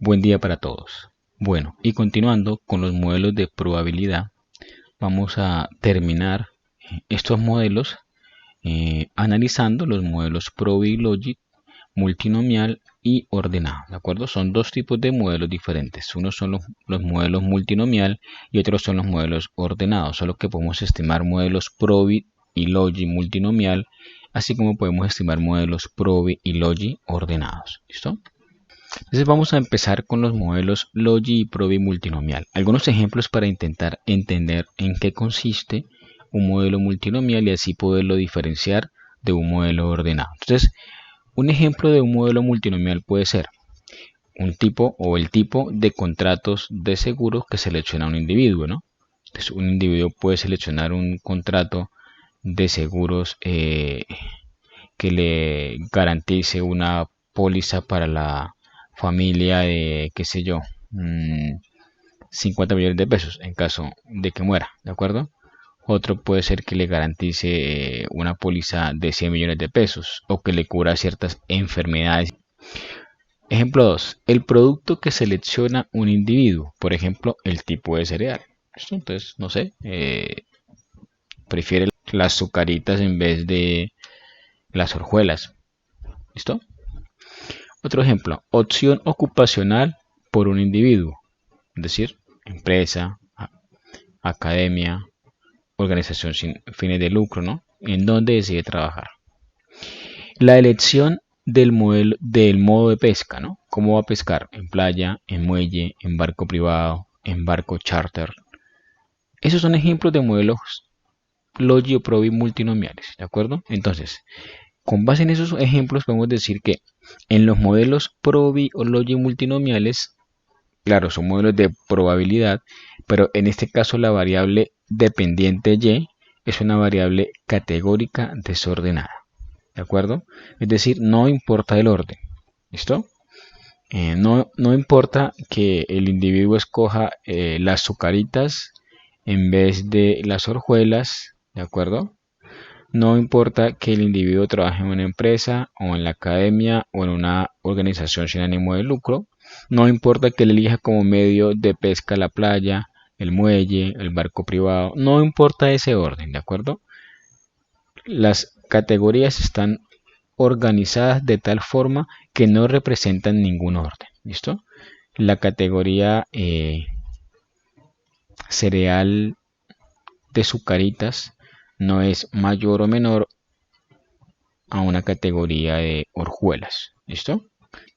Buen día para todos. Bueno, y continuando con los modelos de probabilidad, vamos a terminar estos modelos analizando los modelos Probi-Logi, multinomial y ordenado. ¿De acuerdo? Son dos tipos de modelos diferentes. Unos son los modelos multinomial y otros son los modelos ordenados. Solo que podemos estimar modelos Probi y Logi multinomial, así como podemos estimar modelos Probi y Logi ordenados. ¿Listo? Entonces vamos a empezar con los modelos Logi y Probi multinomial. Algunos ejemplos para intentar entender en qué consiste un modelo multinomial y así poderlo diferenciar de un modelo ordenado. Entonces, un ejemplo de un modelo multinomial puede ser un tipo o el tipo de contratos de seguro que selecciona un individuo, ¿no? Entonces, un individuo puede seleccionar un contrato de seguros que le garantice una póliza para la familia de, qué sé yo, 50 millones de pesos en caso de que muera, ¿de acuerdo? Otro puede ser que le garantice una póliza de 100 millones de pesos o que le cubra ciertas enfermedades. Ejemplo 2. El producto que selecciona un individuo, por ejemplo, el tipo de cereal. Entonces, no sé, prefiere las azucaritas en vez de las hojuelas. ¿Listo? Otro ejemplo, opción ocupacional por un individuo, es decir, empresa, academia, organización sin fines de lucro, ¿no? En donde decide trabajar. La elección del modo de pesca, ¿no? ¿Cómo va a pescar? En playa, en muelle, en barco privado, en barco charter. Esos son ejemplos de modelos Logi o Probi multinomiales, ¿de acuerdo? Entonces, con base en esos ejemplos podemos decir que en los modelos Probi o Logi multinomiales, claro, son modelos de probabilidad, pero en este caso la variable dependiente y es una variable categórica desordenada, ¿de acuerdo? Es decir, no importa el orden, ¿listo? No importa que el individuo escoja las azucaritas en vez de las hojuelas, ¿de acuerdo? No importa que el individuo trabaje en una empresa o en la academia o en una organización sin ánimo de lucro. No importa que él elija como medio de pesca la playa, el muelle, el barco privado. No importa ese orden, ¿de acuerdo? Las categorías están organizadas de tal forma que no representan ningún orden. ¿Listo? La categoría cereal de azucaritas no es mayor o menor a una categoría de hojuelas. ¿Listo?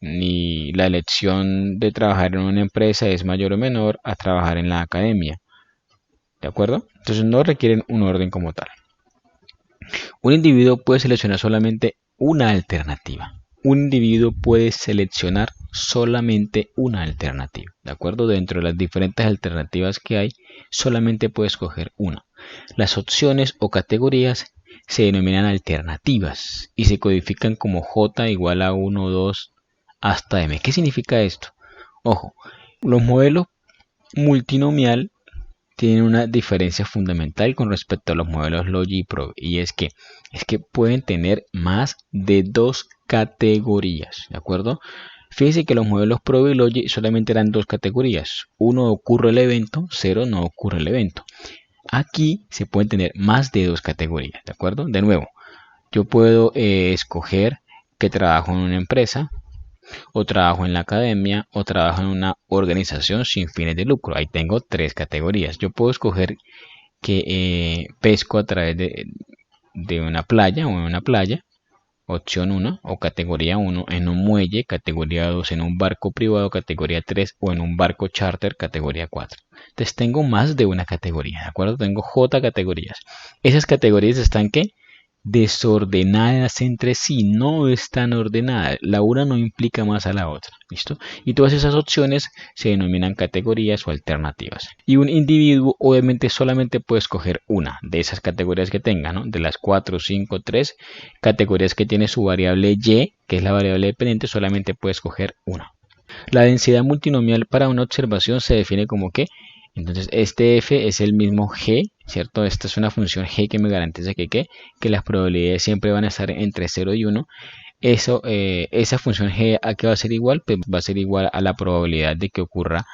Ni la elección de trabajar en una empresa es mayor o menor a trabajar en la academia. ¿De acuerdo? Entonces no requieren un orden como tal. Un individuo puede seleccionar solamente una alternativa. Un individuo puede seleccionar solamente una alternativa. ¿De acuerdo? Dentro de las diferentes alternativas que hay, solamente puede escoger una. Las opciones o categorías se denominan alternativas y se codifican como J igual a 1, 2 hasta M. ¿Qué significa esto? Ojo, los modelos multinomial tienen una diferencia fundamental con respecto a los modelos Logi y Probi, y es que pueden tener más de dos categorías, ¿de acuerdo? Fíjense que los modelos Probi y Logi solamente eran dos categorías. 1 ocurre el evento, 0 no ocurre el evento. Aquí se pueden tener más de dos categorías, ¿de acuerdo? De nuevo, yo puedo escoger que trabajo en una empresa, o trabajo en la academia, o trabajo en una organización sin fines de lucro. Ahí tengo tres categorías. Yo puedo escoger que pesco a través de una playa o en una playa, opción 1 o categoría 1 en un muelle, categoría 2 en un barco privado, categoría 3 o en un barco charter, categoría 4. Entonces tengo más de una categoría, ¿de acuerdo? Tengo J categorías. Esas categorías están ¿qué? Desordenadas entre sí, no están ordenadas. La una no implica más a la otra, ¿listo? Y todas esas opciones se denominan categorías o alternativas. Y un individuo obviamente solamente puede escoger una de esas categorías que tenga, ¿no? De las 4, 5, 3 categorías que tiene su variable y, que es la variable dependiente, solamente puede escoger una. La densidad multinomial para una observación se define como que entonces este f es el mismo g, ¿cierto? Esta es una función g que me garantiza que las probabilidades siempre van a estar entre 0 y 1. esa función g a qué va a ser igual, pues va a ser igual a la probabilidad de que ocurra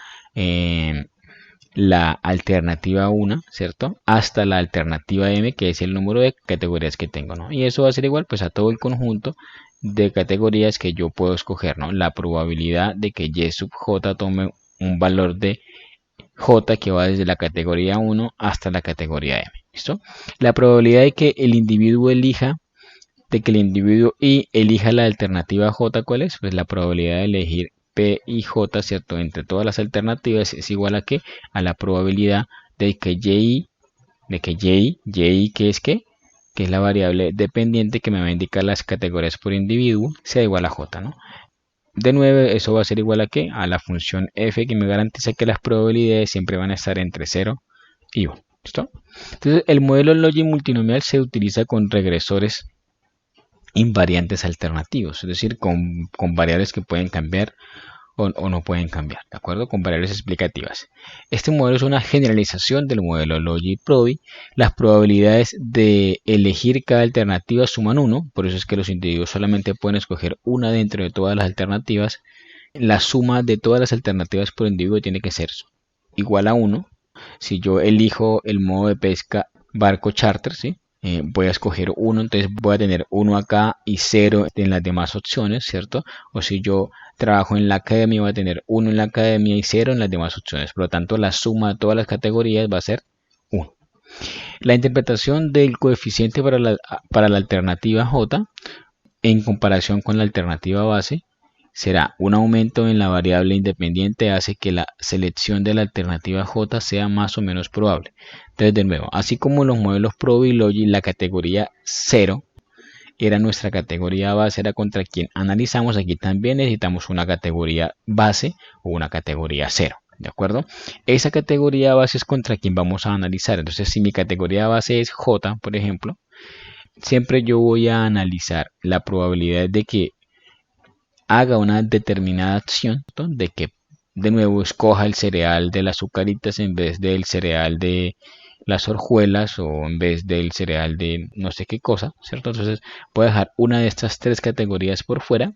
la alternativa 1, ¿cierto? Hasta la alternativa m, que es el número de categorías que tengo, ¿no? Y eso va a ser igual pues a todo el conjunto de categorías que yo puedo escoger, ¿no? La probabilidad de que y sub j tome un valor de j que va desde la categoría 1 hasta la categoría m, ¿listo? La probabilidad de que el individuo y elija la alternativa j, ¿cuál es? Pues la probabilidad de elegir p y j, ¿cierto? Entre todas las alternativas es igual a ¿qué? A la probabilidad de que y, que es qué? Que es la variable dependiente que me va a indicar las categorías por individuo, sea igual a j, ¿no? De nuevo, eso va a ser igual a ¿qué? A la función f, que me garantiza que las probabilidades siempre van a estar entre 0 y 1. ¿Listo? Entonces, el modelo Logi multinomial se utiliza con regresores invariantes alternativos, es decir, con variables que pueden cambiar o no pueden cambiar, ¿de acuerdo? Con variables explicativas. Este modelo es una generalización del modelo Logi-Prodi. Las probabilidades de elegir cada alternativa suman 1, por eso es que los individuos solamente pueden escoger una dentro de todas las alternativas. La suma de todas las alternativas por individuo tiene que ser igual a 1. Si yo elijo el modo de pesca barco charter, ¿sí? Voy a escoger 1, entonces voy a tener 1 acá y 0 en las demás opciones, ¿cierto? O si yo trabajo en la academia, voy a tener 1 en la academia y 0 en las demás opciones. Por lo tanto, la suma de todas las categorías va a ser 1. La interpretación del coeficiente para la alternativa J en comparación con la alternativa base será un aumento en la variable independiente hace que la selección de la alternativa J sea más o menos probable. Entonces, de nuevo, así como los modelos Probe y Logi, la categoría 0 era nuestra categoría base, era contra quien analizamos, aquí también necesitamos una categoría base o una categoría 0. ¿De acuerdo? Esa categoría base es contra quien vamos a analizar. Entonces, si mi categoría base es J, por ejemplo, siempre yo voy a analizar la probabilidad de que haga una determinada acción, ¿no? De que de nuevo escoja el cereal de las azucaritas en vez del cereal de las hojuelas o en vez del cereal de no sé qué cosa, ¿cierto? Entonces voy a dejar una de estas tres categorías por fuera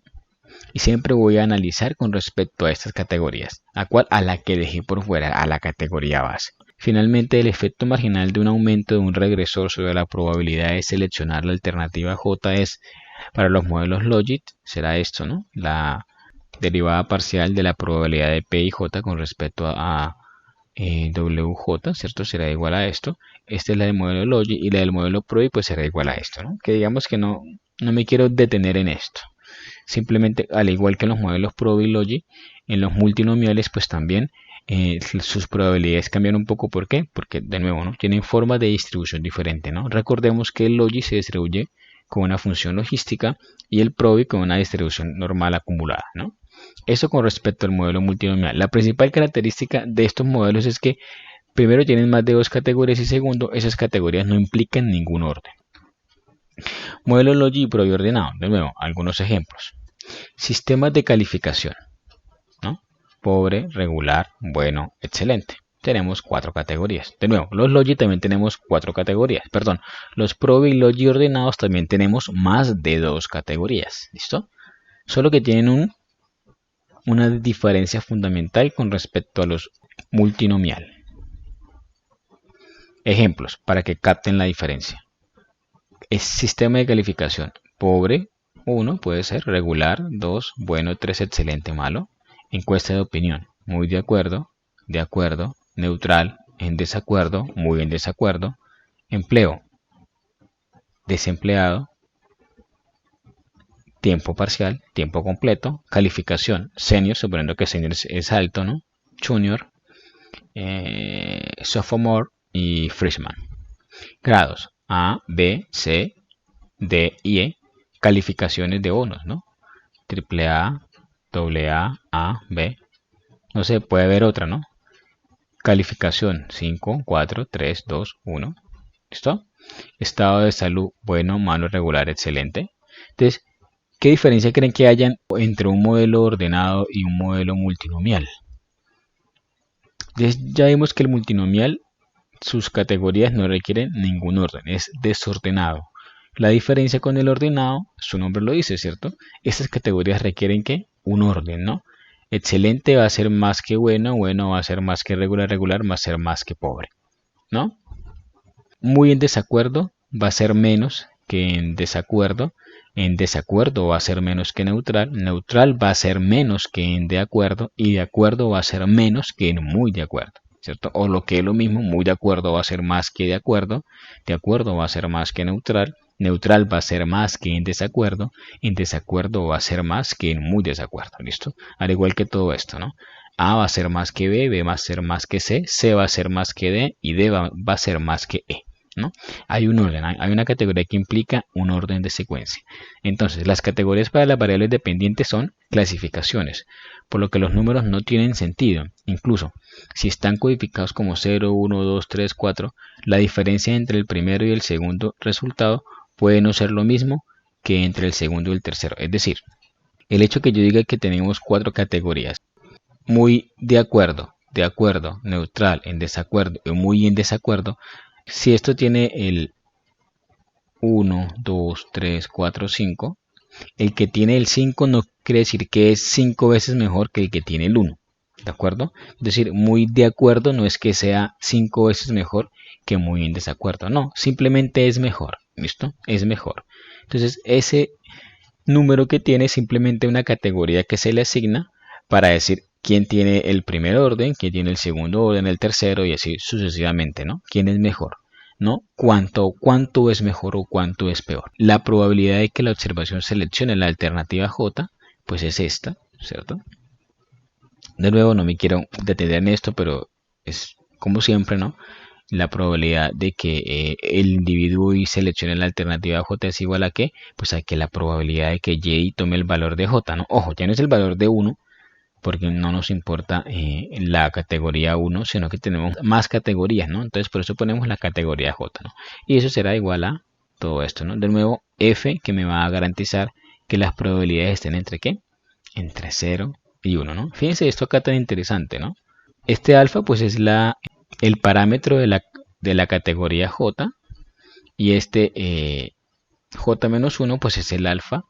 y siempre voy a analizar con respecto a estas categorías. ¿A cuál? A la que dejé por fuera, a la categoría base. Finalmente, el efecto marginal de un aumento de un regresor sobre la probabilidad de seleccionar la alternativa J es, para los modelos Logit, será esto, ¿no? La derivada parcial de la probabilidad de P y J con respecto a WJ, ¿cierto? Será igual a esto. Esta es la del modelo Logi y la del modelo Prodi pues será igual a esto, ¿no? Que digamos que no me quiero detener en esto. Simplemente, al igual que en los modelos Prodi y Logi, en los multinomiales pues también sus probabilidades cambian un poco. ¿Por qué? Porque de nuevo, ¿no? Tienen forma de distribución diferente, ¿no? Recordemos que el Logi se distribuye con una función logística y el Prodi con una distribución normal acumulada, ¿no? Eso con respecto al modelo multinomial. La principal característica de estos modelos es que primero tienen más de dos categorías y segundo, esas categorías no implican ningún orden. Modelo Logi y Prodi ordenado. De nuevo, algunos ejemplos. Sistemas de calificación, ¿no? Pobre, regular, bueno, excelente. Tenemos 4 categorías. De nuevo, los Logi también tenemos 4 categorías. Perdón, los Prodi y Logi ordenados también tenemos más de 2 categorías. ¿Listo? Solo que tienen una diferencia fundamental con respecto a los multinomial. Ejemplos para que capten la diferencia. El sistema de calificación: pobre, 1 puede ser, regular, 2, bueno, 3, excelente, malo. Encuesta de opinión: muy de acuerdo, neutral, en desacuerdo, muy en desacuerdo. Empleo: desempleado, tiempo parcial, tiempo completo. Calificación: senior, suponiendo que senior es alto, ¿no? Junior, sophomore y freshman. Grados: A, B, C, D y E. Calificaciones de bonos, ¿no? Triple A, doble A, B. No sé, puede haber otra, ¿no? Calificación: 5, 4, 3, 2, 1. ¿Listo? Estado de salud: bueno, malo, regular, excelente. Entonces, ¿qué diferencia creen que haya entre un modelo ordenado y un modelo multinomial? Ya vimos que el multinomial, sus categorías no requieren ningún orden, es desordenado. La diferencia con el ordenado, su nombre lo dice, ¿cierto? Estas categorías requieren que un orden, ¿no? Excelente va a ser más que bueno, bueno va a ser más que regular, regular va a ser más que pobre, ¿no? Muy en desacuerdo va a ser menos que en desacuerdo va a ser menos que neutral, neutral va a ser menos que en de acuerdo y de acuerdo va a ser menos que en muy de acuerdo, ¿cierto? O lo que es lo mismo, muy de acuerdo va a ser más que de acuerdo va a ser más que neutral, neutral va a ser más que en desacuerdo va a ser más que en muy desacuerdo, ¿listo? Al igual que todo esto, ¿no? A va a ser más que B, B va a ser más que C va a ser más que D y D va a ser más que E, ¿no? Hay un orden, hay una categoría que implica un orden de secuencia. Entonces, las categorías para las variables dependientes son clasificaciones, por lo que los números no tienen sentido. Incluso, si están codificados como 0, 1, 2, 3, 4, la diferencia entre el primero y el segundo resultado puede no ser lo mismo que entre el segundo y el tercero. Es decir, el hecho que yo diga que tenemos 4 categorías, muy de acuerdo, neutral, en desacuerdo y muy en desacuerdo, si esto tiene el 1, 2, 3, 4, 5, el que tiene el 5 no quiere decir que es 5 veces mejor que el que tiene el 1. ¿De acuerdo? Es decir, muy de acuerdo no es que sea 5 veces mejor que muy en desacuerdo. No, simplemente es mejor. ¿Listo? Es mejor. Entonces, ese número que tiene es simplemente una categoría que se le asigna para decir quién tiene el primer orden, quién tiene el segundo orden, el tercero y así sucesivamente, ¿no? ¿Quién es mejor? ¿No? ¿Cuánto es mejor o cuánto es peor? La probabilidad de que la observación seleccione la alternativa J, pues es esta, ¿cierto? De nuevo, no me quiero detener en esto, pero es como siempre, ¿no? La probabilidad de que el individuo y seleccione la alternativa J es igual a qué? Pues a que la probabilidad de que Y tome el valor de J, ¿no? Ojo, ya no es el valor de 1, porque no nos importa la categoría 1, sino que tenemos más categorías, ¿no? Entonces por eso ponemos la categoría J, ¿no? Y eso será igual a todo esto, ¿no? De nuevo, F que me va a garantizar que las probabilidades estén entre qué? Entre 0 y 1, ¿no? Fíjense esto acá tan interesante, ¿no? Este alfa pues es el parámetro de la categoría J y este J-1 pues es el alfa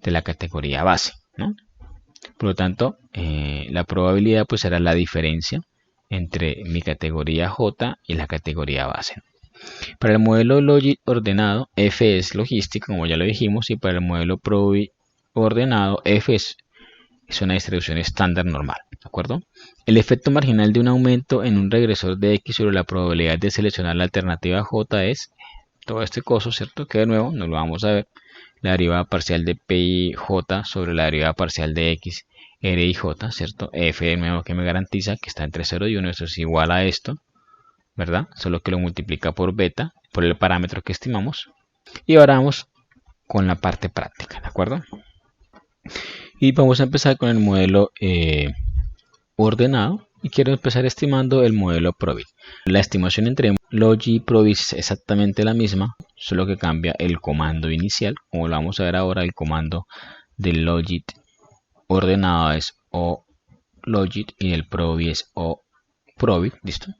de la categoría base, ¿no? Por lo tanto, la probabilidad pues será la diferencia entre mi categoría J y la categoría base. Para el modelo Logit ordenado, F es logística, como ya lo dijimos, y para el modelo Probi ordenado, F es una distribución estándar normal, ¿de acuerdo? El efecto marginal de un aumento en un regresor de X sobre la probabilidad de seleccionar la alternativa J es todo este coso, ¿cierto? Que de nuevo no lo vamos a ver. La derivada parcial de PI J sobre la derivada parcial de X R y J, ¿cierto? F de nuevo que me garantiza que está entre 0 y 1, esto es igual a esto, ¿verdad? Solo que lo multiplica por beta, por el parámetro que estimamos. Y ahora vamos con la parte práctica, ¿de acuerdo? Y vamos a empezar con el modelo ordenado y quiero empezar estimando el modelo Probit. La estimación entre Logi y Probit es exactamente la misma, solo que cambia el comando inicial. Como lo vamos a ver ahora, el comando del Logit ordenado es O Logit y el Probit es O Probit, ¿listo?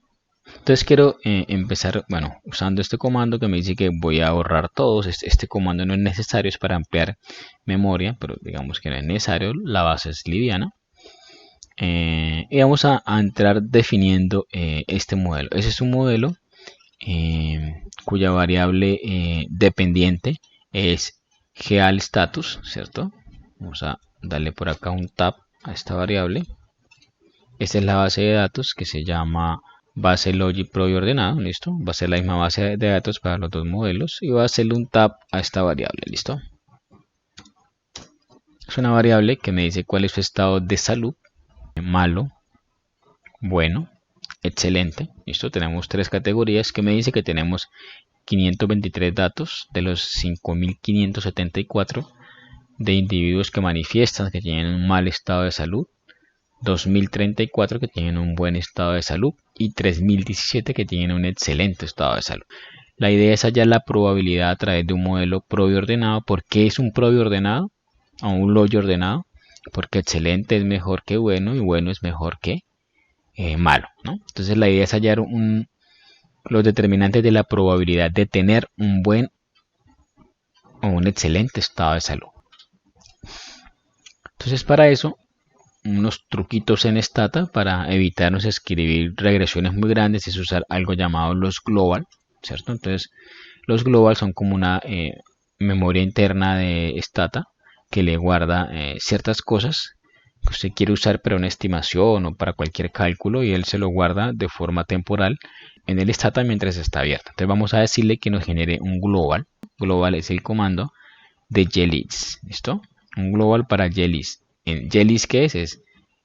Entonces quiero empezar, bueno, usando este comando que me dice que voy a ahorrar todos. Este comando no es necesario, es para ampliar memoria, pero digamos que no es necesario, la base es liviana. Y vamos a entrar definiendo este modelo. Ese es un modelo cuya variable dependiente es GealStatus, ¿cierto? Vamos a darle por acá un tab a esta variable. Esta es la base de datos que se llama base Logi Probi ordenado, ¿listo? Va a ser la misma base de datos para los dos modelos y va a hacerle un tab a esta variable, ¿listo? Es una variable que me dice cuál es su estado de salud, malo, bueno, excelente. Listo, tenemos tres categorías que me dice que tenemos 523 datos de los 5574 de individuos que manifiestan que tienen un mal estado de salud, 2034 que tienen un buen estado de salud y 3017 que tienen un excelente estado de salud. La idea es hallar la probabilidad a través de un modelo Probi ordenado. ¿Por qué es un Probi ordenado o un Logi ordenado? Porque excelente es mejor que bueno y bueno es mejor que malo, ¿no? Entonces la idea es hallar los determinantes de la probabilidad de tener un buen o un excelente estado de salud. Entonces, para eso, unos truquitos en Stata para evitarnos escribir regresiones muy grandes es usar algo llamado los global, ¿cierto? Entonces, los global son como una memoria interna de Stata que le guarda ciertas cosas que usted quiere usar para una estimación o para cualquier cálculo y él se lo guarda de forma temporal en el Stata mientras está abierto. Entonces vamos a decirle que nos genere un global. Global es el comando de glist, ¿listo? Un global para glist. ¿En glist qué es? Es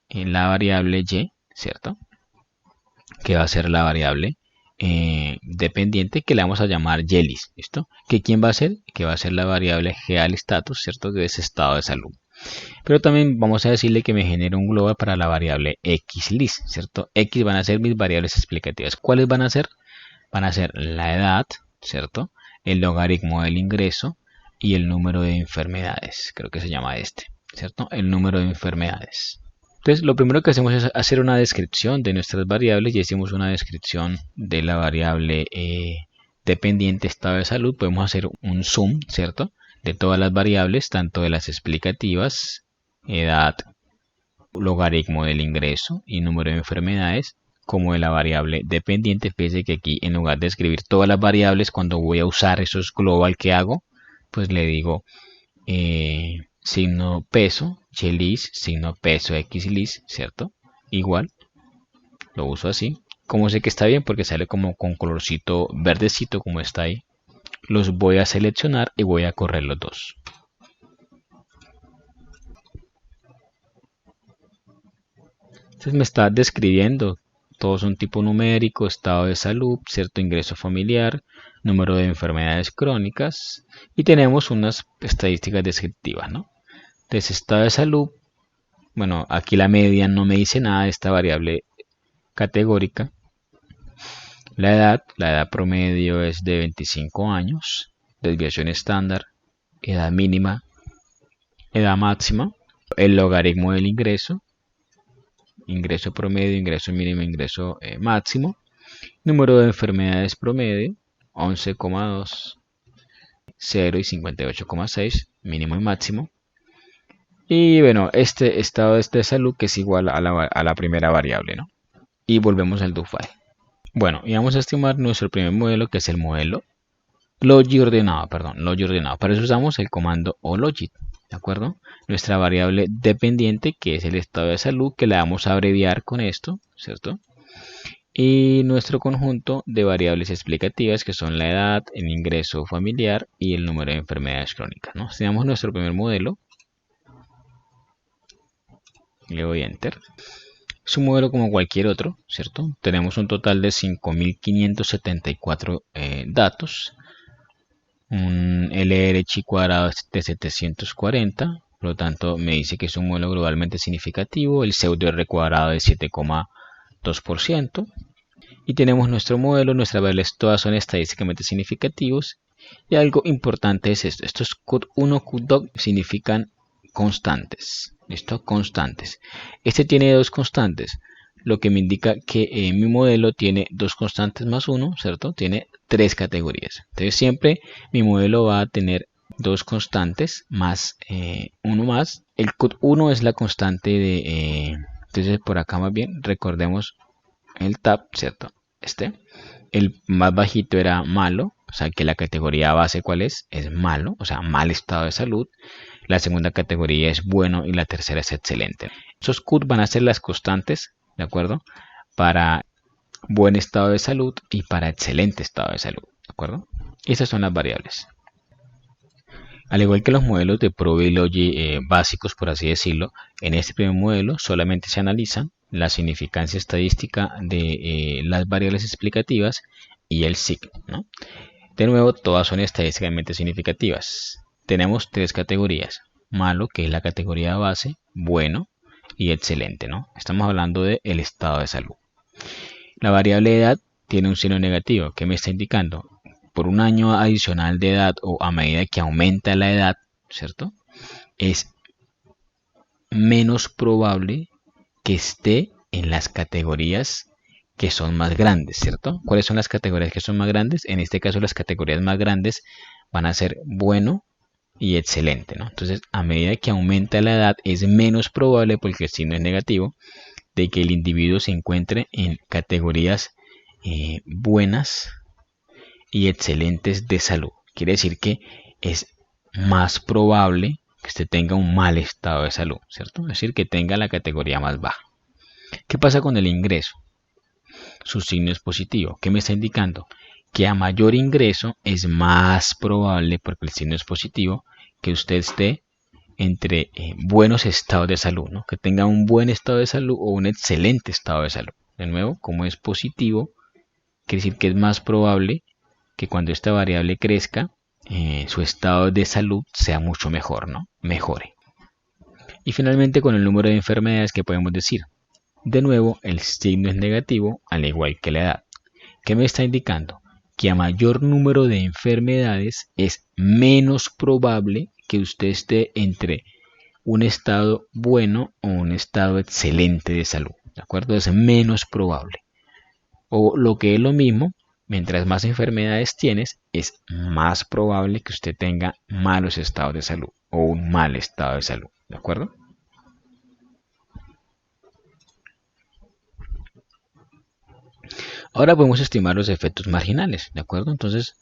en la variable y, ¿cierto? Que va a ser la variable dependiente que le vamos a llamar glist, ¿listo? ¿Que quién va a ser? Que va a ser la variable g_status, ¿cierto? De ese estado de salud. Pero también vamos a decirle que me genere un global para la variable xlist, ¿cierto? X van a ser mis variables explicativas. ¿Cuáles van a ser? Van a ser la edad, ¿cierto? El logaritmo del ingreso y el número de enfermedades. Creo que se llama este, ¿cierto? El número de enfermedades. Entonces, lo primero que hacemos es hacer una descripción de nuestras variables y hacemos una descripción de la variable dependiente estado de salud. Podemos hacer un sum, ¿cierto? De todas las variables, tanto de las explicativas, edad, logaritmo del ingreso y número de enfermedades, como de la variable dependiente. Fíjense que aquí en lugar de escribir todas las variables, cuando voy a usar esos global que hago, pues le digo signo peso, glist, signo peso xlist, ¿cierto? Igual, lo uso así. Como sé que está bien porque sale como con colorcito verdecito como está ahí. Los voy a seleccionar y voy a correr los dos. Entonces me está describiendo, todos son tipo numérico, estado de salud, cierto ingreso familiar, número de enfermedades crónicas y tenemos unas estadísticas descriptivas, ¿no? Entonces estado de salud, bueno, aquí la media no me dice nada de esta variable categórica. La edad promedio es de 25 años, desviación estándar, edad mínima, edad máxima, el logaritmo del ingreso, ingreso promedio, ingreso mínimo, ingreso máximo, número de enfermedades promedio, 11,2, 0 y 58,6, mínimo y máximo. Y bueno, este estado de salud que es igual a la primera variable, ¿no? Y volvemos al do file. Bueno, y vamos a estimar nuestro primer modelo, que es el modelo Logit ordenado, Logit ordenado. Para eso usamos el comando ologit, ¿de acuerdo? Nuestra variable dependiente, que es el estado de salud, que la vamos a abreviar con esto, ¿cierto? Y nuestro conjunto de variables explicativas, que son la edad, el ingreso familiar y el número de enfermedades crónicas, ¿no? Tenemos nuestro primer modelo. Le doy Enter. Es un modelo como cualquier otro, ¿cierto? Tenemos un total de 5.574 datos. Un LRH cuadrado de 740, por lo tanto me dice que es un modelo globalmente significativo. El pseudo R cuadrado de 7,2%. Y tenemos nuestro modelo, nuestras variables todas son estadísticamente significativos. Y algo importante es esto. Estos CUT1, CUT2 significan constantes. ¿Listo? Constantes. Este tiene dos constantes, lo que me indica que mi modelo tiene dos constantes más uno, ¿cierto? Tiene tres categorías. Entonces siempre mi modelo va a tener dos constantes más uno más. El CUT1 es la constante de... entonces por acá más bien recordemos el tab, ¿cierto? El más bajito era malo, o sea que la categoría base ¿cuál es? Es malo, o sea mal estado de salud. La segunda categoría es bueno y la tercera es excelente. Esos CUT van a ser las constantes, ¿de acuerdo? Para buen estado de salud y para excelente estado de salud, ¿de acuerdo? Esas son las variables. Al igual que los modelos de probability básicos, por así decirlo, en este primer modelo solamente se analizan la significancia estadística de las variables explicativas y el signo, ¿no? De nuevo, todas son estadísticamente significativas. Tenemos tres categorías: malo, que es la categoría base, bueno y excelente, ¿no? Estamos hablando del estado de salud. La variable edad tiene un signo negativo. ¿Qué me está indicando? Por un año adicional de edad o a medida que aumenta la edad, ¿cierto? Es menos probable que esté en las categorías que son más grandes, ¿cierto? ¿Cuáles son las categorías que son más grandes? En este caso las categorías más grandes van a ser bueno, y excelente, ¿no? Entonces, a medida que aumenta la edad, es menos probable, porque el signo es negativo, de que el individuo se encuentre en categorías buenas y excelentes de salud. Quiere decir que es más probable que usted tenga un mal estado de salud, ¿cierto? Es decir, que tenga la categoría más baja. ¿Qué pasa con el ingreso? Su signo es positivo. ¿Qué me está indicando? Que a mayor ingreso es más probable, porque el signo es positivo, que usted esté entre buenos estados de salud, ¿no? Que tenga un buen estado de salud o un excelente estado de salud. De nuevo, como es positivo, quiere decir que es más probable que cuando esta variable crezca, su estado de salud sea mucho mejor, ¿no? Mejore. Y finalmente, con el número de enfermedades, que podemos decir. De nuevo, el signo es negativo, al igual que la edad. ¿Qué me está indicando? Que a mayor número de enfermedades es menos probable que usted esté entre un estado bueno o un estado excelente de salud. ¿De acuerdo? Es menos probable. O lo que es lo mismo, mientras más enfermedades tienes, es más probable que usted tenga malos estados de salud o un mal estado de salud. ¿De acuerdo? Ahora podemos estimar los efectos marginales. ¿De acuerdo? Entonces,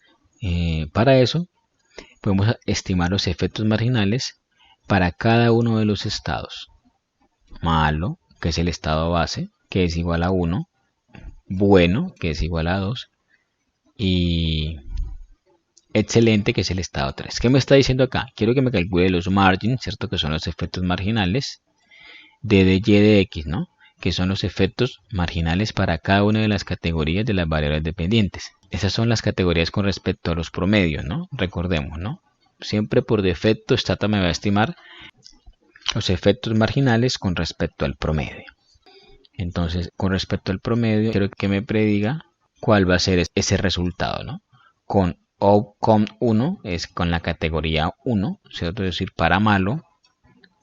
para eso, podemos estimar los efectos marginales para cada uno de los estados. Malo, que es el estado base, que es igual a 1. Bueno, que es igual a 2. Y excelente, que es el estado 3. ¿Qué me está diciendo acá? Quiero que me calcule los margins, ¿cierto? Que son los efectos marginales de y de x, ¿no? Que son los efectos marginales para cada una de las categorías de las variables dependientes. Esas son las categorías con respecto a los promedios, ¿no? Recordemos, ¿no? Siempre por defecto Stata me va a estimar los efectos marginales con respecto al promedio. Entonces, con respecto al promedio, quiero que me prediga cuál va a ser ese resultado, ¿no? Con outcome 1 es con la categoría 1, ¿cierto? Es decir, para malo,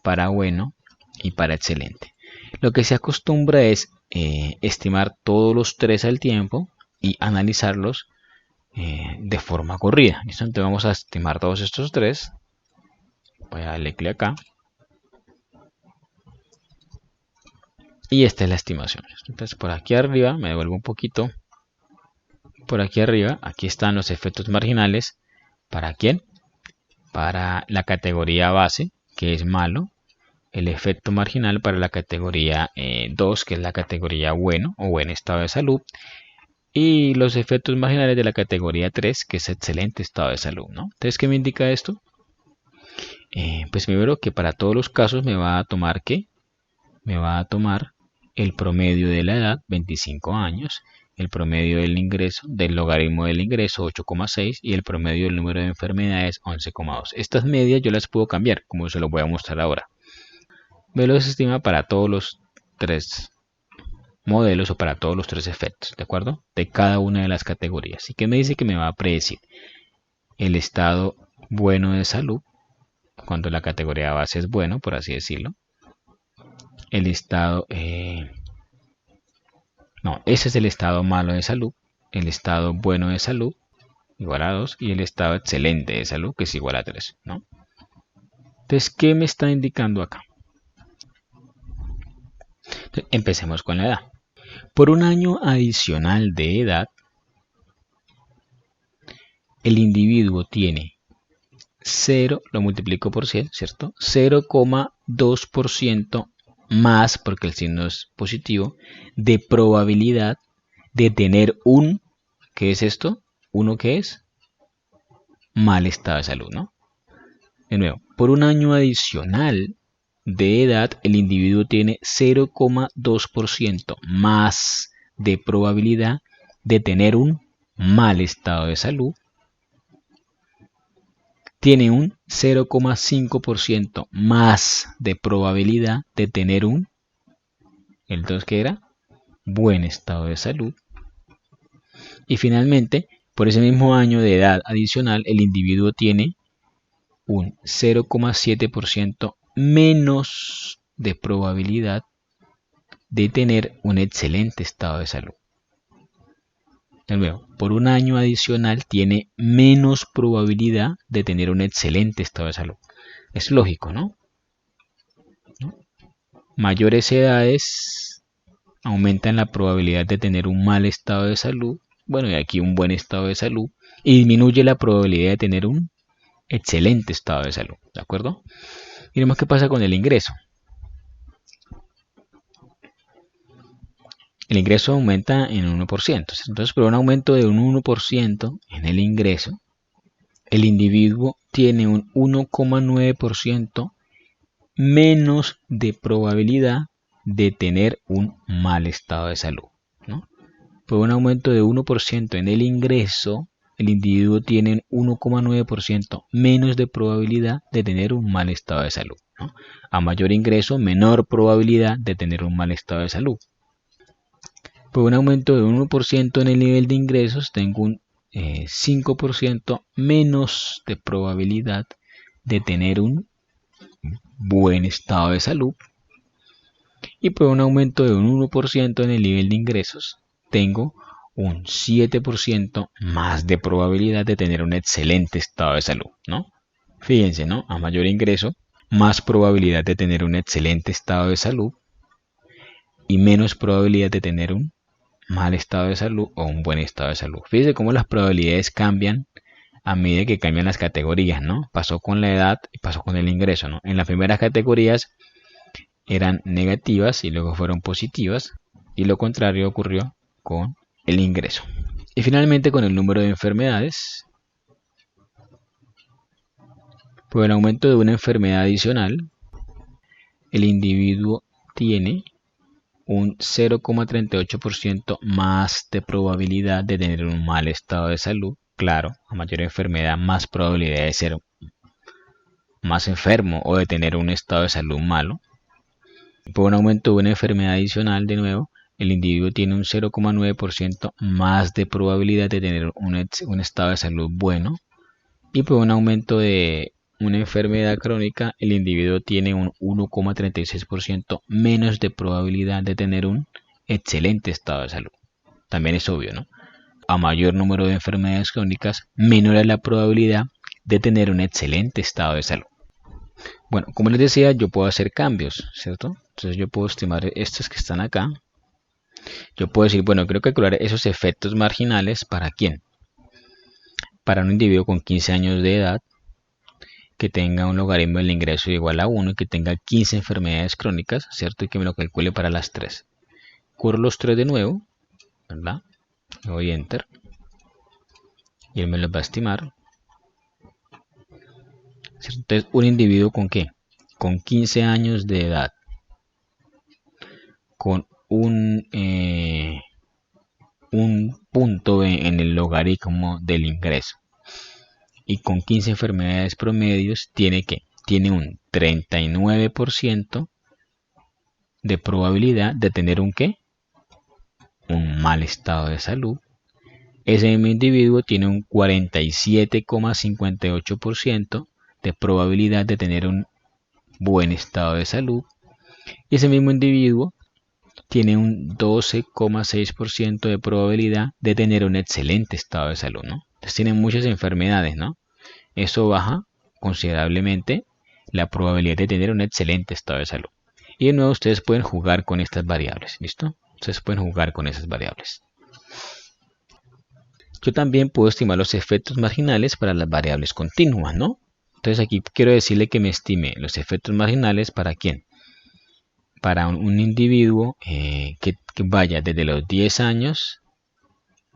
para bueno y para excelente. Lo que se acostumbra es estimar todos los tres al tiempo y analizarlos de forma corrida. ¿Listo? Entonces vamos a estimar todos estos tres. Voy a darle clic acá. Y esta es la estimación. Entonces por aquí arriba, me devuelvo un poquito. Por aquí arriba, aquí están los efectos marginales. ¿Para quién? Para la categoría base, que es malo. El efecto marginal para la categoría 2, que es la categoría bueno o buen estado de salud. Y los efectos marginales de la categoría 3, que es excelente estado de salud, ¿no? Entonces, ¿qué me indica esto? Pues primero que para todos los casos me va a tomar ¿qué? Me va a tomar el promedio de la edad, 25 años, el promedio del ingreso, del logaritmo del ingreso, 8,6, y el promedio del número de enfermedades, 11,2. Estas medias yo las puedo cambiar, como se lo voy a mostrar ahora. Me los estima para todos los tres modelos o para todos los tres efectos, ¿de acuerdo? De cada una de las categorías. ¿Y qué me dice que me va a predecir? El estado bueno de salud, cuando la categoría base es bueno, por así decirlo. El estado... no, ese es el estado malo de salud. El estado bueno de salud, igual a 2. Y el estado excelente de salud, que es igual a 3, ¿no? Entonces, ¿qué me está indicando acá? Entonces, empecemos con la edad. Por un año adicional de edad, el individuo tiene 0, lo multiplico por 100, ¿cierto? 0,2% más, porque el signo es positivo, de probabilidad de tener un, ¿qué es esto? ¿Uno qué es? Mal estado de salud, ¿no? De nuevo, por un año adicional de edad, el individuo tiene 0,2% más de probabilidad de tener un mal estado de salud. Tiene un 0,5% más de probabilidad de tener un, el 2 que era, buen estado de salud. Y finalmente, por ese mismo año de edad adicional, el individuo tiene un 0,7% menos de probabilidad de tener un excelente estado de salud. De nuevo, por un año adicional tiene menos probabilidad de tener un excelente estado de salud. Es lógico, ¿no? Mayores edades aumentan la probabilidad de tener un mal estado de salud, bueno, y aquí un buen estado de salud, y disminuye la probabilidad de tener un excelente estado de salud, ¿de acuerdo? Miremos qué pasa con el ingreso. El ingreso aumenta en 1%. Entonces, por un aumento de un 1% en el ingreso, el individuo tiene un 1,9% menos de probabilidad de tener un mal estado de salud, ¿no? Por un aumento de 1% en el ingreso, el individuo tiene un 1,9% menos de probabilidad de tener un mal estado de salud, ¿no? A mayor ingreso, menor probabilidad de tener un mal estado de salud. Por un aumento de 1% en el nivel de ingresos, tengo un 5% menos de probabilidad de tener un buen estado de salud. Y por un aumento de un 1% en el nivel de ingresos, tengo un 7% más de probabilidad de tener un excelente estado de salud, ¿no? Fíjense, ¿no? A mayor ingreso, más probabilidad de tener un excelente estado de salud y menos probabilidad de tener un mal estado de salud o un buen estado de salud. Fíjense cómo las probabilidades cambian a medida que cambian las categorías, ¿no? Pasó con la edad y pasó con el ingreso, ¿no? En las primeras categorías eran negativas y luego fueron positivas, y lo contrario ocurrió con el ingreso. Y finalmente con el número de enfermedades, por el aumento de una enfermedad adicional, el individuo tiene un 0,38% más de probabilidad de tener un mal estado de salud. Claro, a mayor enfermedad, más probabilidad de ser más enfermo o de tener un estado de salud malo. Por un aumento de una enfermedad adicional, de nuevo, el individuo tiene un 0,9% más de probabilidad de tener un estado de salud bueno. Y por un aumento de una enfermedad crónica, el individuo tiene un 1,36% menos de probabilidad de tener un excelente estado de salud. También es obvio, ¿no? A mayor número de enfermedades crónicas, menor es la probabilidad de tener un excelente estado de salud. Bueno, como les decía, yo puedo hacer cambios, ¿cierto? Entonces yo puedo estimar estos que están acá. Yo puedo decir, bueno, quiero calcular esos efectos marginales para quién. Para un individuo con 15 años de edad, que tenga un logaritmo del ingreso igual a 1 y que tenga 15 enfermedades crónicas, ¿cierto? Y que me lo calcule para las 3. Curro los 3 de nuevo, ¿verdad? Le doy Enter. Y él me los va a estimar. ¿Cierto? Entonces, un individuo con ¿qué? Con 15 años de edad, con un punto en el logaritmo del ingreso y con 15 enfermedades promedios, tiene un 39% de probabilidad de tener un ¿qué? Un mal estado de salud. Ese mismo individuo tiene un 47,58% de probabilidad de tener un buen estado de salud. Y ese mismo individuo tiene un 12,6% de probabilidad de tener un excelente estado de salud, ¿no? Entonces tienen muchas enfermedades, ¿no? Eso baja considerablemente la probabilidad de tener un excelente estado de salud. Y de nuevo ustedes pueden jugar con estas variables, ¿listo? Ustedes pueden jugar con esas variables. Yo también puedo estimar los efectos marginales para las variables continuas, ¿no? Entonces aquí quiero decirle que me estime los efectos marginales para quién. Para un individuo que vaya desde los 10 años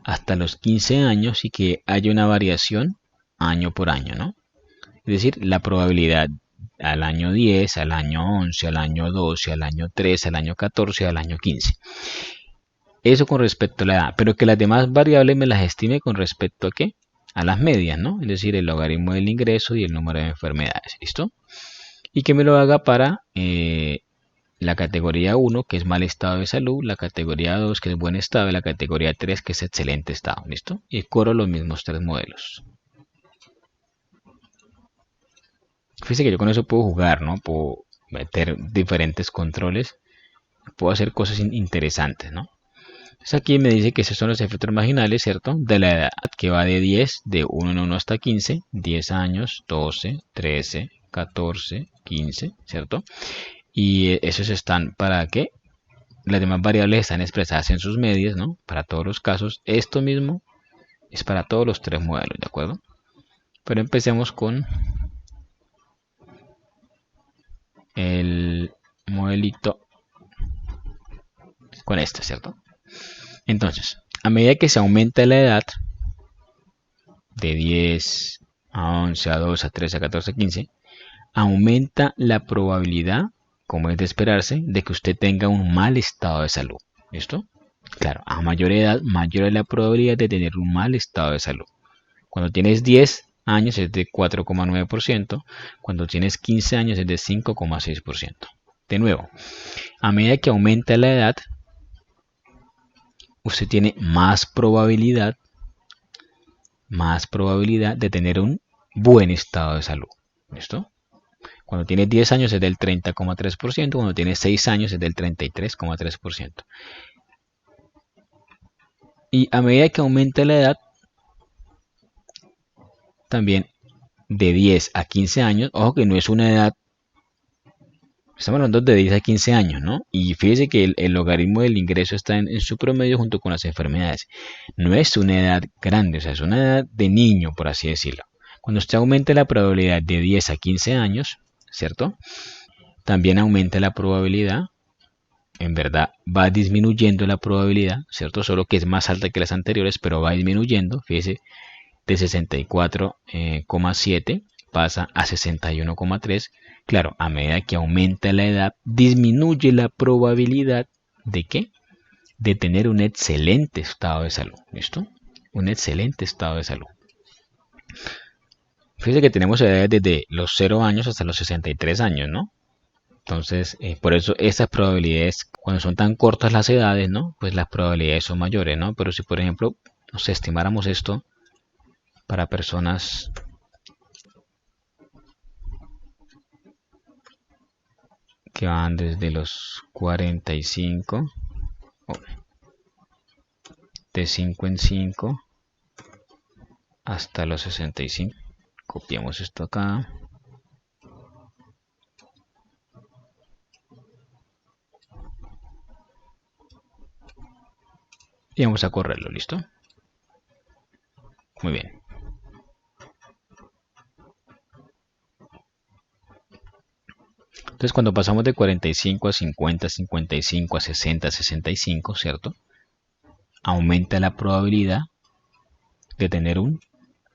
hasta los 15 años y que haya una variación año por año, ¿no? Es decir, la probabilidad al año 10, al año 11, al año 12, al año 13, al año 14, al año 15. Eso con respecto a la edad, pero que las demás variables me las estime con respecto a qué? A las medias, ¿no? Es decir, el logaritmo del ingreso y el número de enfermedades, ¿listo? Y que me lo haga para la categoría 1, que es mal estado de salud, la categoría 2, que es buen estado, y la categoría 3, que es excelente estado, ¿listo? Y corro los mismos 3 modelos. Fíjense que yo con eso puedo jugar, ¿no? Puedo meter diferentes controles, puedo hacer cosas interesantes, ¿no? Entonces aquí me dice que esos son los efectos marginales, ¿cierto? De la edad, que va de 10, de 1 en 1 hasta 15, 10 años, 12, 13, 14, 15, ¿cierto? Y esos están para qué? Las demás variables están expresadas en sus medias, ¿no? Para todos los casos. Esto mismo es para todos los tres modelos, ¿de acuerdo? Pero empecemos con el modelito, con este, ¿cierto? Entonces, a medida que se aumenta la edad, de 10 a 11, a 12, a 13, a 14, a 15, aumenta la probabilidad, como es de esperarse, de que usted tenga un mal estado de salud. ¿Listo? Claro, a mayor edad, mayor es la probabilidad de tener un mal estado de salud. Cuando tienes 10 años es de 4,9%, cuando tienes 15 años es de 5,6%. De nuevo, a medida que aumenta la edad, usted tiene más probabilidad de tener un buen estado de salud. ¿Listo? Cuando tienes 10 años es del 30,3%, cuando tienes 6 años es del 33,3%. Y a medida que aumenta la edad, también de 10 a 15 años, ojo que no es una edad, estamos hablando de 10 a 15 años, ¿no? Y fíjese que el logaritmo del ingreso está en su promedio junto con las enfermedades. No es una edad grande, o sea, es una edad de niño, por así decirlo. Cuando usted aumenta la probabilidad de 10 a 15 años, ¿cierto? También aumenta la probabilidad, en verdad va disminuyendo la probabilidad, ¿cierto? Solo que es más alta que las anteriores, pero va disminuyendo, fíjese, de 64,7 pasa a 61,3. Claro, a medida que aumenta la edad, disminuye la probabilidad de ¿qué? De tener un excelente estado de salud. ¿Listo? Un excelente estado de salud. Fíjese que tenemos edades desde los 0 años hasta los 63 años, ¿no? Entonces, por eso estas probabilidades, cuando son tan cortas las edades, ¿no? Pues las probabilidades son mayores, ¿no? Pero si, por ejemplo, nos estimáramos esto para personas que van desde los 45, de 5 en 5, hasta los 65. Copiamos esto acá. Y vamos a correrlo, ¿listo? Muy bien. Entonces cuando pasamos de 45 a 50, 55 a 60, 65, ¿cierto? Aumenta la probabilidad de tener un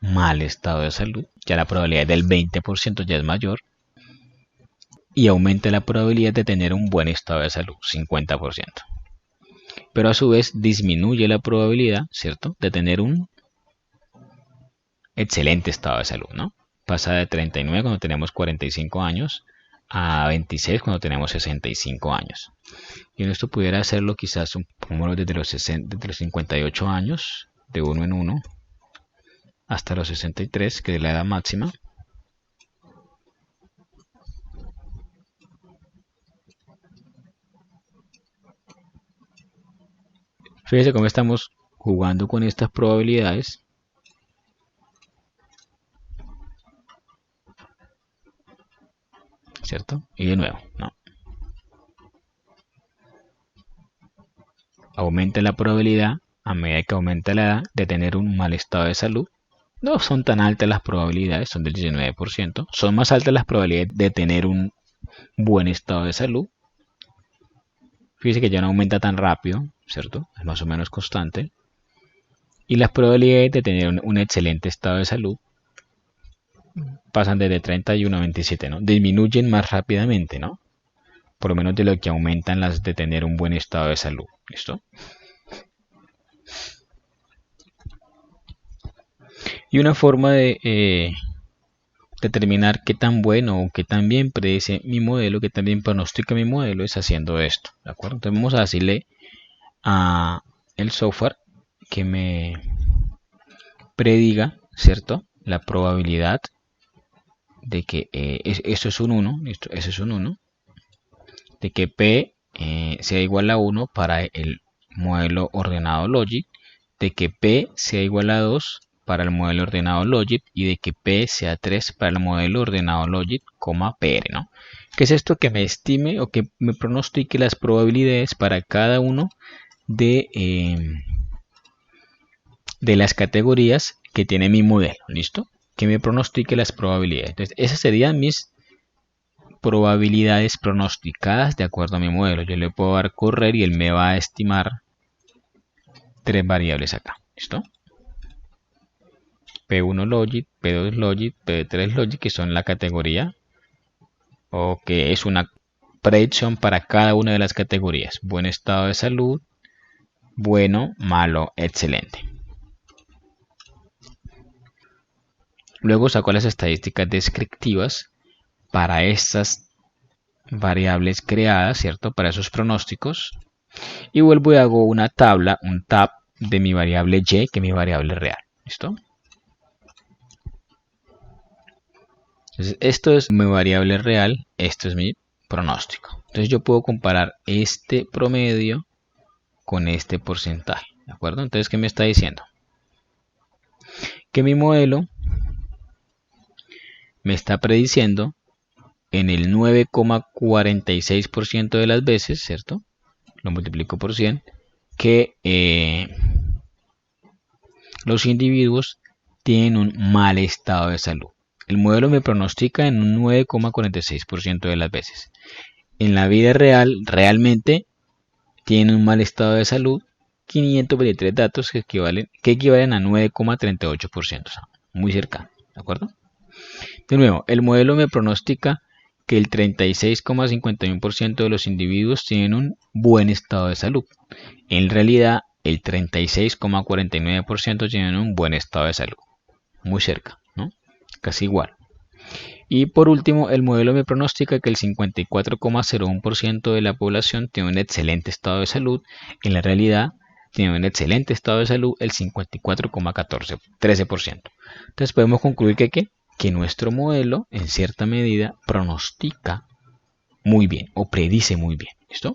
mal estado de salud. Ya la probabilidad del 20% ya es mayor. Y aumenta la probabilidad de tener un buen estado de salud, 50%. Pero a su vez disminuye la probabilidad, ¿cierto?, de tener un excelente estado de salud, ¿no? Pasa de 39 cuando tenemos 45 años a 26 cuando tenemos 65 años. Y esto pudiera hacerlo quizás un número desde los 58 años, de 1 en 1, hasta los 63, que es la edad máxima. Fíjense cómo estamos jugando con estas probabilidades. ¿Cierto? Y de nuevo, no. Aumenta la probabilidad, a medida que aumenta la edad, de tener un mal estado de salud. No son tan altas las probabilidades, son del 19%. Son más altas las probabilidades de tener un buen estado de salud. Fíjense que ya no aumenta tan rápido, ¿cierto? Es más o menos constante. Y las probabilidades de tener un excelente estado de salud pasan desde 31 a 27, ¿no? Disminuyen más rápidamente, ¿no? Por lo menos de lo que aumentan las de tener un buen estado de salud. ¿Listo? Y una forma de determinar qué tan bueno o qué tan bien predice mi modelo, qué tan bien pronostica mi modelo, es haciendo esto. ¿De acuerdo? Entonces vamos a decirle a el software que me prediga, ¿cierto?, la probabilidad de que esto es un 1, eso es un 1, de que P sea igual a 1 para el modelo ordenado Logit, de que P sea igual a 2 para el modelo ordenado Logit y de que P sea 3 para el modelo ordenado Logit, PR, ¿no? ¿Qué es esto? Que me estime o que me pronostique las probabilidades para cada uno de las categorías que tiene mi modelo, ¿listo? Que me pronostique las probabilidades. Entonces, esas serían mis probabilidades pronosticadas de acuerdo a mi modelo. Yo le puedo dar correr y él me va a estimar 3 variables acá, ¿listo? P1 Logit, P2 Logit, P3 Logit, que son la categoría, o que es una predicción para cada una de las categorías. Buen estado de salud, bueno, malo, excelente. Luego saco las estadísticas descriptivas para estas variables creadas, ¿cierto? Para esos pronósticos. Y vuelvo y hago una tabla, un tab de mi variable y, que es mi variable real. ¿Listo? Entonces, esto es mi variable real, esto es mi pronóstico. Entonces yo puedo comparar este promedio con este porcentaje. ¿De acuerdo? Entonces, ¿qué me está diciendo? Que mi modelo me está prediciendo en el 9,46% de las veces, ¿cierto? Lo multiplico por 100, que los individuos tienen un mal estado de salud. El modelo me pronostica en un 9,46% de las veces. En la vida real, realmente tienen un mal estado de salud 523 datos que equivalen a 9,38%, o sea, muy cercano, ¿de acuerdo? De nuevo, el modelo me pronostica que el 36,51% de los individuos tienen un buen estado de salud. En realidad, el 36,49% tienen un buen estado de salud. Muy cerca, ¿no? Casi igual. Y por último, el modelo me pronostica que el 54,01% de la población tiene un excelente estado de salud. En la realidad, tiene un excelente estado de salud el 54,13%. Entonces podemos concluir que nuestro modelo, en cierta medida, pronostica muy bien o predice muy bien. ¿Listo?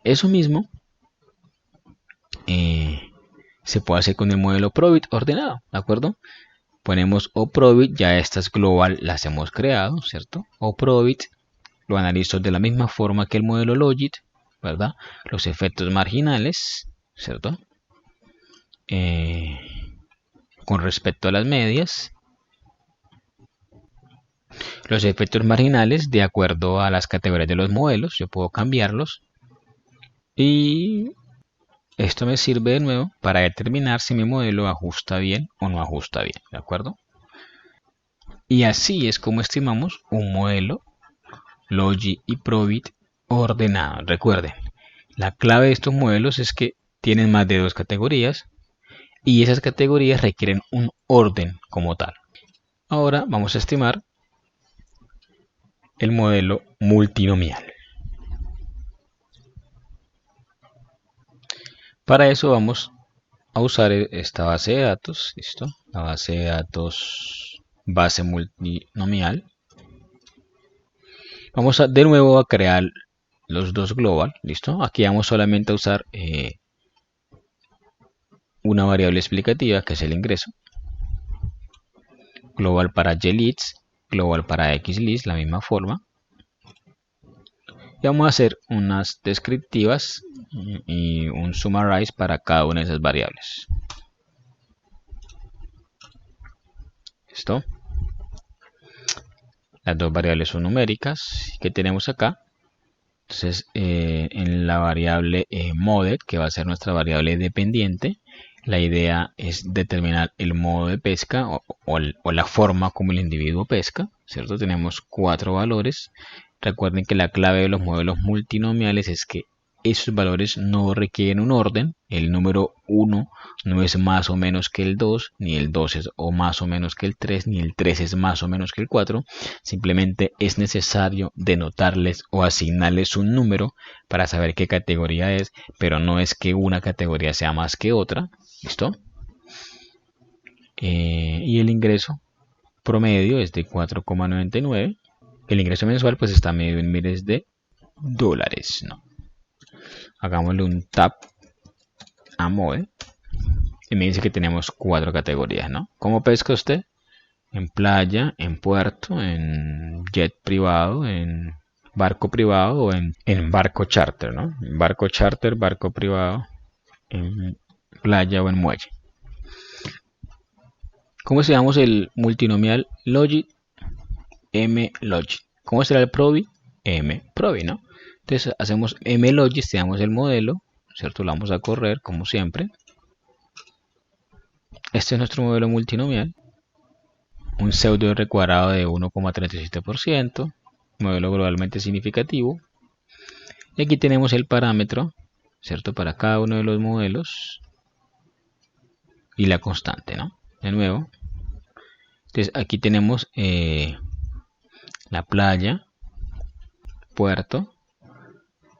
Eso mismo se puede hacer con el modelo Probit ordenado, ¿de acuerdo? Ponemos oProbit, ya estas global las hemos creado, ¿cierto? oProbit lo analizo de la misma forma que el modelo Logit, ¿verdad? Los efectos marginales, ¿cierto? Con respecto a las medias. Los efectos marginales de acuerdo a las categorías de los modelos, yo puedo cambiarlos. Y esto me sirve de nuevo para determinar si mi modelo ajusta bien o no ajusta bien, ¿de acuerdo? Y así es como estimamos un modelo Logit y Probit ordenado. Recuerden, la clave de estos modelos es que tienen más de 2 categorías y esas categorías requieren un orden como tal. Ahora vamos a estimar el modelo multinomial. Para eso vamos a usar esta base de datos, ¿listo? La base de datos base multinomial. Vamos de nuevo a crear los dos global, ¿listo? Aquí vamos solamente a usar una variable explicativa que es el ingreso. Global para YLeads, global para XLeads, la misma forma. Y vamos a hacer unas descriptivas y un summarize para cada una de esas variables. ¿Listo? Las dos variables son numéricas que tenemos acá. Entonces, en la variable mode, que va a ser nuestra variable dependiente, la idea es determinar el modo de pesca o la forma como el individuo pesca, ¿cierto? Tenemos 4 valores. Recuerden que la clave de los modelos multinomiales es que esos valores no requieren un orden. El número 1 no es más o menos que el 2, ni el 2 es o más o menos que el 3, ni el 3 es más o menos que el 4. Simplemente es necesario denotarles o asignarles un número para saber qué categoría es, pero no es que una categoría sea más que otra. ¿Listo? Y el ingreso promedio es de 4,99. El ingreso mensual pues está medio en miles de dólares, ¿no? Hagámosle un tap a Mode. Y me dice que tenemos 4 categorías, ¿no? ¿Cómo pesca usted? En playa, en puerto, en jet privado, en barco privado o en barco charter, ¿no? Barco charter, barco privado, en playa o en muelle. ¿Cómo se llama el multinomial logit? M logit. ¿Cómo será el probi? M probi, ¿no? Entonces hacemos M logit, te damos el modelo, ¿cierto? Lo vamos a correr como siempre. Este es nuestro modelo multinomial. Un pseudo R cuadrado de 1,37%, modelo globalmente significativo. Y aquí tenemos el parámetro, ¿cierto? Para cada uno de los modelos y la constante, ¿no? De nuevo. Entonces aquí tenemos la playa, puerto,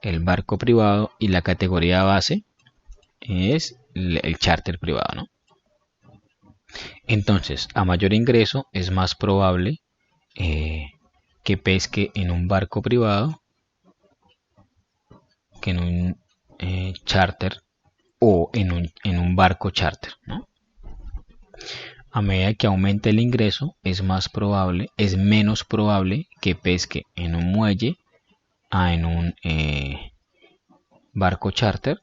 el barco privado y la categoría base es el charter privado, ¿no? Entonces, a mayor ingreso es más probable que pesque en un barco privado que en un charter o en un barco charter, ¿no? A medida que aumenta el ingreso es menos probable que pesque en un muelle a en un barco charter,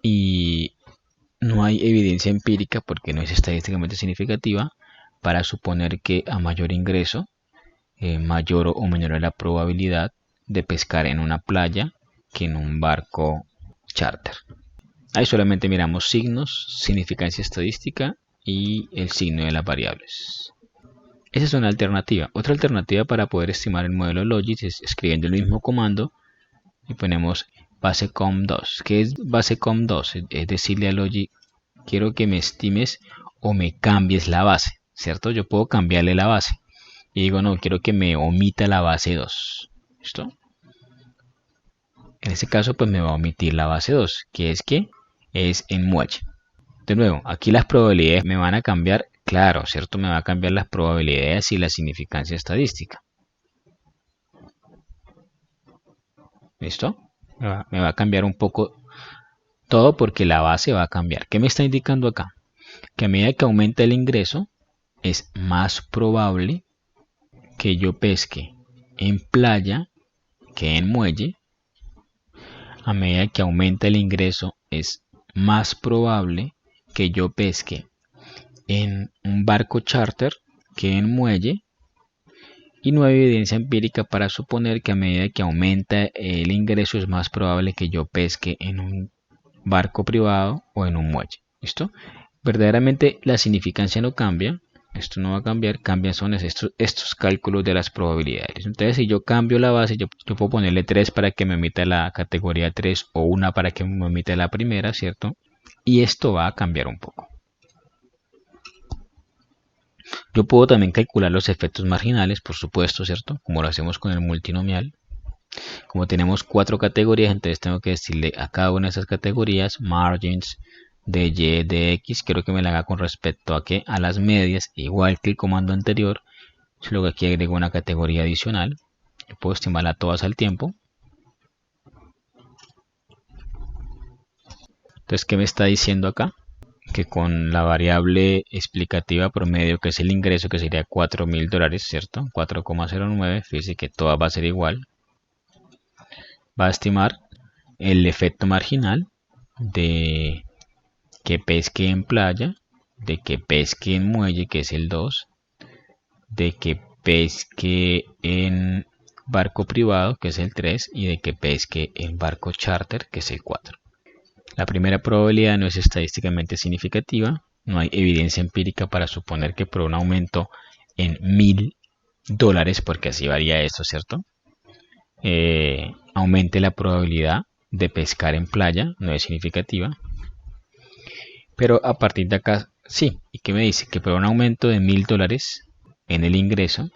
y no hay evidencia empírica porque no es estadísticamente significativa para suponer que a mayor ingreso mayor o menor es la probabilidad de pescar en una playa que en un barco charter. Ahí solamente miramos signos, significancia estadística y el signo de las variables. Esa es una alternativa. Otra alternativa para poder estimar el modelo Logit es escribiendo el mismo comando y ponemos basecom2. ¿Qué es basecom2? Es decirle a Logit, quiero que me estimes o me cambies la base, ¿cierto? Yo puedo cambiarle la base. Y digo, no, quiero que me omita la base 2. ¿Listo? En este caso, pues me va a omitir la base 2, que es en muelle. De nuevo, aquí las probabilidades me van a cambiar, claro, ¿cierto? Me va a cambiar las probabilidades y la significancia estadística. ¿Listo? Me va a cambiar un poco todo porque la base va a cambiar. ¿Qué me está indicando acá? Que a medida que aumenta el ingreso, es más probable que yo pesque en playa que en muelle. A medida que aumenta el ingreso, es más probable que yo pesque en un barco charter que en muelle, y no hay evidencia empírica para suponer que a medida que aumenta el ingreso es más probable que yo pesque en un barco privado o en un muelle. ¿Listo? Verdaderamente la significancia no cambia, esto no va a cambiar, cambian son estos cálculos de las probabilidades. Entonces, si yo cambio la base, yo puedo ponerle 3 para que me emita la categoría 3 o 1 para que me emita la primera, ¿cierto? Y esto va a cambiar un poco. Yo puedo también calcular los efectos marginales, por supuesto, ¿cierto? Como lo hacemos con el multinomial. Como tenemos 4 categorías, entonces tengo que decirle a cada una de esas categorías margins de y, de x. Quiero que me la haga con respecto a qué, a las medias, igual que el comando anterior. Luego aquí agrego una categoría adicional. Yo puedo estimarla todas al tiempo. Entonces, ¿qué me está diciendo acá? Que con la variable explicativa promedio, que es el ingreso, que sería $4.000, ¿cierto? 4,09, fíjese que toda va a ser igual. Va a estimar el efecto marginal de que pesque en playa, de que pesque en muelle, que es el 2, de que pesque en barco privado, que es el 3, y de que pesque en barco charter, que es el 4. La primera probabilidad no es estadísticamente significativa, no hay evidencia empírica para suponer que por un aumento en $1.000, porque así varía esto, ¿cierto? Aumente la probabilidad de pescar en playa, no es significativa. Pero a partir de acá, sí. ¿Y qué me dice? Que por un aumento de $1.000 en el ingreso,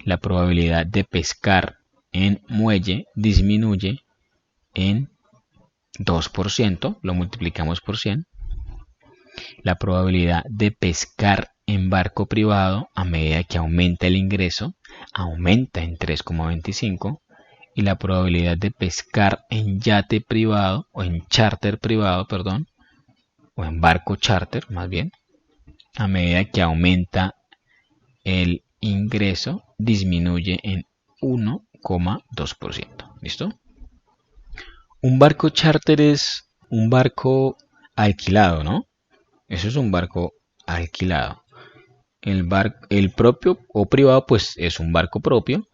la probabilidad de pescar en muelle disminuye en 2%, lo multiplicamos por 100. La probabilidad de pescar en barco privado a medida que aumenta el ingreso, aumenta en 3,25. y la probabilidad de pescar en yate privado o en charter privado, perdón, o en barco charter más bien, a medida que aumenta el ingreso, disminuye en 1,2%. ¿Listo? Un barco charter es un barco alquilado, ¿no? Eso es un barco alquilado. El propio o privado, pues es un barco propio.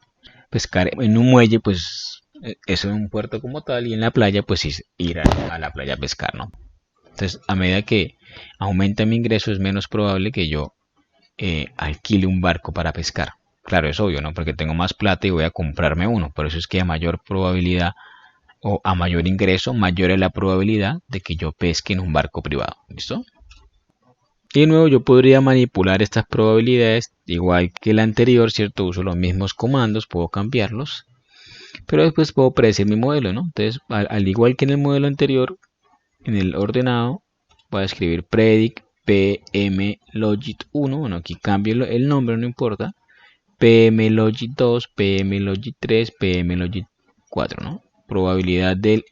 Pescar en un muelle, pues es en un puerto como tal, y en la playa, pues es ir a la playa a pescar, ¿no? Entonces, a medida que aumenta mi ingreso, es menos probable que yo alquile un barco para pescar. Claro, es obvio, ¿no? Porque tengo más plata y voy a comprarme uno. Por eso es que a mayor probabilidad o a mayor ingreso, mayor es la probabilidad de que yo pesque en un barco privado. ¿Listo? Y de nuevo yo podría manipular estas probabilidades igual que la anterior, ¿cierto? Uso los mismos comandos, puedo cambiarlos, pero después puedo predecir mi modelo, ¿no? Entonces, al igual que en el modelo anterior, en el ordenado, voy a escribir predict pmlogit 1, bueno, aquí cambio el nombre, no importa, pmlogit 2, pmlogit 3, pmlogit 4, ¿no? Probabilidad del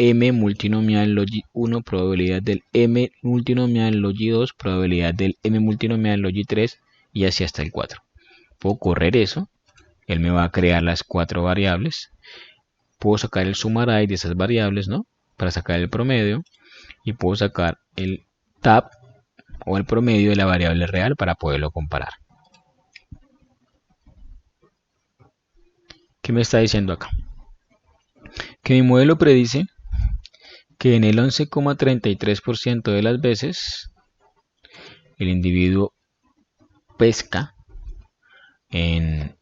M multinomial logit 1, probabilidad del M multinomial logit 2, probabilidad del M multinomial logit 3 y así hasta el 4. Puedo correr eso, él me va a crear las 4 variables. Puedo sacar el summarize de esas variables, ¿no? Para sacar el promedio, y puedo sacar el tab o el promedio de la variable real para poderlo comparar. ¿Qué me está diciendo acá? Que mi modelo predice que en el 11,33% de las veces el individuo pesca en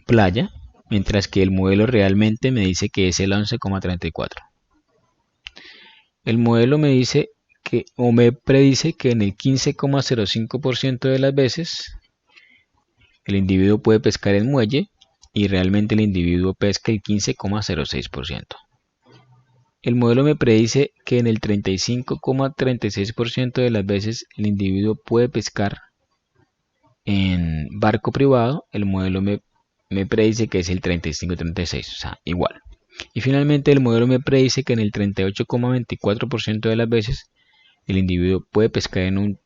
playa, mientras que el modelo realmente me dice que es el 11,34. El modelo me dice que, o me predice que en el 15,05% de las veces el individuo puede pescar en muelle y realmente el individuo pesca el 15,06%. El modelo me predice que en el 35,36% de las veces el individuo puede pescar en barco privado. El modelo me predice que es el 35,36, o sea, igual. Y finalmente el modelo me predice que en el 38,24% de las veces el individuo puede pescar en un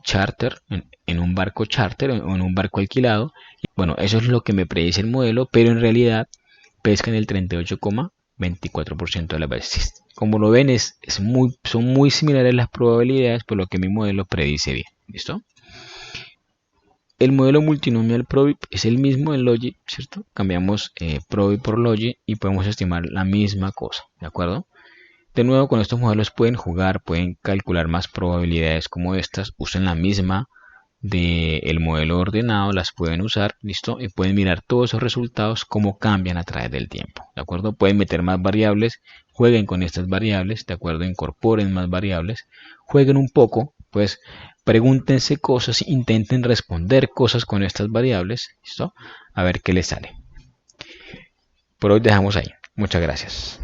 charter, en un barco charter o en un barco alquilado. Bueno, eso es lo que me predice el modelo, pero en realidad pesca en el 38,24% de las veces. Como lo ven, son muy similares las probabilidades, por lo que mi modelo predice bien. ¿Listo? El modelo multinomial Probit es el mismo en Logi, ¿cierto? Cambiamos Probit por Logi y podemos estimar la misma cosa, ¿de acuerdo? De nuevo, con estos modelos pueden jugar, pueden calcular más probabilidades como estas, usen la misma del modelo ordenado, las pueden usar, ¿listo? Y pueden mirar todos esos resultados, cómo cambian a través del tiempo, ¿de acuerdo? Pueden meter más variables, jueguen con estas variables, ¿de acuerdo? Incorporen más variables, jueguen un poco, pues pregúntense cosas, intenten responder cosas con estas variables, ¿listo? A ver qué les sale. Por hoy dejamos ahí. Muchas gracias.